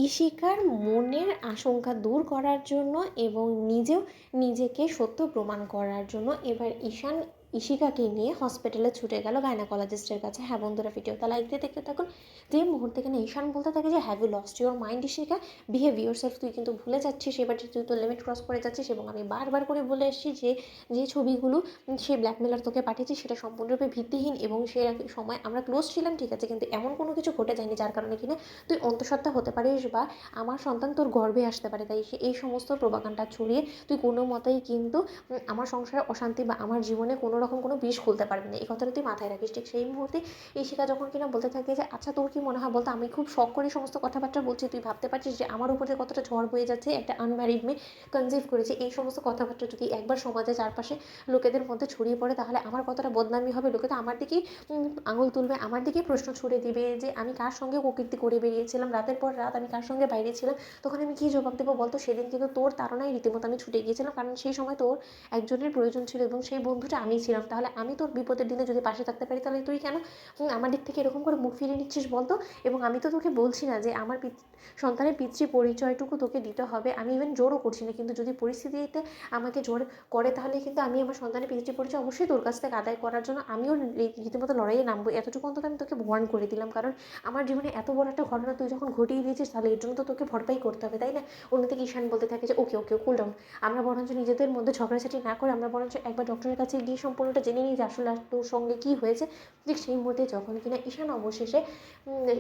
ইশিকার মনের আশঙ্কা দূর করার জন্য এবং নিজেকে সত্য প্রমাণ করার জন্য এবার ইশিকাকে নিয়ে হসপিটালে ছুটে গেল গাইনোকোলজিস্টের কাছে। হ্যাঁ বন্ধুরা, ভিডিওটা লাইক দিয়ে দেখতে থাকুন। যে মুহূর্তে কিনা ঈশান বলতে থাকে যে have you lost your mind Ishika, behave your self, তুই কিন্তু ভুলে যাচ্ছিস, এবার তুই তো লিমিট ক্রস করে যাচ্ছিস। এবং আমি বারবার করে বলে এসেছি যে যে ছবিগুলো সে ব্ল্যাকমেলার তোকে পাঠিয়েছে সেটা সম্পূর্ণরূপে ভিত্তিহীন এবং সে সময় আমরা ক্লোজ ছিলাম, ঠিক আছে, কিন্তু এমন কোনো কিছু ঘটে যায়নি যার কারণে কিনা তুই অন্তঃসত্ত্বা হতে পারিস বা আমার সন্তান তোর গর্ভে আসতে পারে। তাই এই সমস্ত প্রোপাগান্ডা ছড়িয়ে তুই কোনো মতেই কিন্তু আমার সংসারে অশান্তি বা আমার জীবনে কোনো রকম কোনো বিষ খুলতে পারবি না, এই কথাটা তুই মাথায় রাখিস। ঠিক সেই মুহূর্তে ঈশিকা যখন কিনা বলতে থাকে যে আচ্ছা তোর কি মনে হয় বলতো, আমি খুব শখ করে সমস্ত কথাবার্তা বলছি, তুই ভাবতে পারছিস যে আমার উপরে কতটা ঝড় বয়ে যাচ্ছে, একটা আনম্যারিড মেয়ে কনসিভ করেছে, এই সমস্ত কথাবার্তা যদি একবার সমাজে চারপাশে লোকেদের মধ্যে ছড়িয়ে পড়ে তাহলে আমার কতটা বদনামি হবে, লোকে তো আমার দিকেই আঙুল তুলবে, আমার দিকেই প্রশ্ন ছুড়ে দিবে যে আমি কার সঙ্গে কুকীর্তি করে বেরিয়েছিলাম, রাতের পর রাত আমি কার সঙ্গে বাইরে ছিলাম, তখন আমি কী জবাব দেবো বলতো। সেদিন কিন্তু তোর তাড়নায় রীতিমতো আমি ছুটে গিয়েছিলাম, কারণ সেই সময় তোর একজনের প্রয়োজন ছিল এবং সেই বন্ধুটা আমি ছিলাম। তাহলে আমি তোর বিপদের দিনে যদি পাশে থাকতে পারি তাহলে তুই কেন আমার দিক থেকে এরকম করে মুখ ফিরিয়ে নিচ্ছিস বলতো। এবং আমি তো তোকে বলছি না যে আমার সন্তানের পিতৃ পরিচয়টুকু তোকে দিতে হবে, আমি ইভেন জোরও করছি না, কিন্তু যদি পরিস্থিতিতে আমাকে জোর করে তাহলে কিন্তু আমি আমার সন্তানের পিতৃ পরিচয় অবশ্যই তোর কাছ থেকে আদায় করার জন্য আমিও রীতিমতো লড়াইয়ে নামবো, এতটুকু অন্তত আমি তোকে ওয়ার্ন করে দিলাম। কারণ আমার জীবনে এত বড় একটা ঘটনা তুই যখন ঘটিয়ে দিয়েছিস তাহলে এর জন্য তো তোকে ভরপাই করতে হবে, তাই না। অন্যদিকে ঈশান বলতে থাকে যে ওকে ওকে কুল ডাউন, আমরা বরঞ্চ নিজেদের মধ্যে ঝগড়াঝাটি না করে আমরা বরঞ্চ একবার ডক্টরের কাছে গিয়ে সম্পূর্ণটা জেনে নিই যে আসলে তোর সঙ্গে কী হয়েছে। ঠিক সেই মুহূর্তে যখন কিনা ঈশান অবশেষে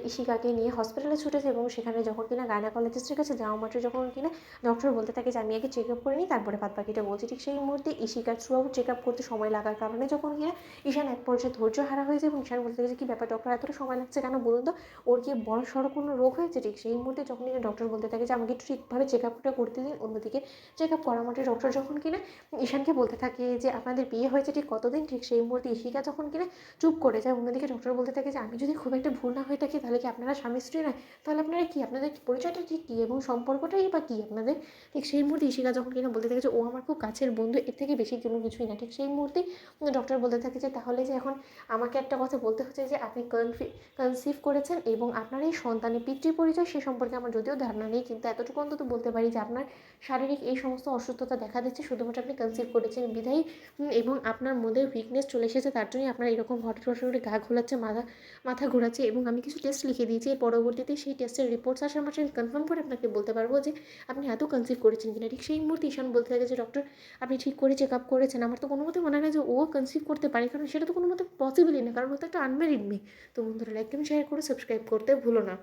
ইশিকাকে নিয়ে হসপিটালে ছুটেছে এবং সেখানে যখন কিনা গাইনোকোলজিস্টের কাছে যাওয়া মাত্র যখন কিনা ডক্টর বলতে থাকে যে আমি আগে চেক আপ করে নিই তারপরে বাদ বাকিটা বলছি, ঠিক সেই মুহূর্তে ইশিকার থ্রু আউট চেক আপ করতে সময় লাগার কারণে যখন কিনা ঈশান এক পর্যায়ে ধৈর্য হারা হয়ে যায় এবং ঈশান বলতে থাকে যে কী ব্যাপার ডক্টর, এতটা সময় লাগছে কেন বলুন তো, ওর কি বড় সড়ো কোনো রোগ হয়েছে। ঠিক সেই মুহূর্তে যখন কিনা ডক্টর বলতে থাকে যে আমাকে একটু ঠিকভাবে চেক আপটা করতে দিন। অন্যদিকে চেক আপ করা মাত্র ডক্টর যখন কিনা ঈশানকে বলতে থাকে যে আপনাদের বিয়ে হয়েছে ঠিক কতদিন। ঠিক সেই মুহূর্তে ইশিকা যখন কিনা চুপ করে যায়। অন্যদিকে ডক্টর বলতে থাকে যে আমি যদি খুব একটা ভুল না হয়ে থাকি তাহলে কি আপনারা স্বামী স্ত্রী নয়, তাহলে আপনারা কি, আপনাদের পরিচয়টা ঠিক কী এবং সম্পর্কটাই বা কী আপনাদের। ঠিক সেই মুহূর্তে ইশিকা যখন কিনা বলতে থাকে যে ও আমার খুব কাছের বন্ধু, এর থেকে বেশি কোনো কিছুই না। ঠিক সেই মুহূর্তেই ডক্টর বলতে থাকে যে তাহলে যে এখন আমাকে একটা কথা বলতে হচ্ছে যে আপনি কনসিভ করেছেন এবং আপনার এই সন্তানের পিতৃ পরিচয় সে সম্পর্কে আমার যদিও ধারণা নেই, কিন্তু এতটুকু অন্তত বলতে পারি যে আপনার শারীরিক এই সমস্ত অসুস্থতা দেখা দিচ্ছে শুধুমাত্র আপনি কনসিভ করেছেন বিধায়ী এবং আপনার মধ্যে উইকনেস চলে এসেছে, তার জন্যই আপনার এরকম হঠাৎ করে গা ঘোলাচ্ছে, মাথা ঘোরাচ্ছে। এবং আমি কিছু টেস্ট লিখে দিয়েছি, এর পরবর্তীতে সেই টেস্টের রিপোর্টস আসার মাত্র আমি কনফার্ম করে আপনাকে বলতে পারবো যে আপনি এত কনসিভ করেছেন কিনা। ঠিক সেই মুহূর্তে ঈশান বলতে থাকে যে ডক্টর আপনি ঠিক করে চেক আপ করেছেন, আমার তো কোনো মতে মনে হয় না যে ও কনসিভ করতে পারে, কারণ সেটা তো কোনো মতে পসিবলই না, কারণ ও তো একটা আনম্যারিড মেয়ে। তো বন্ধুরা লাইক কমেন্ট শেয়ার করে সাবস্ক্রাইব করতে ভুলো না।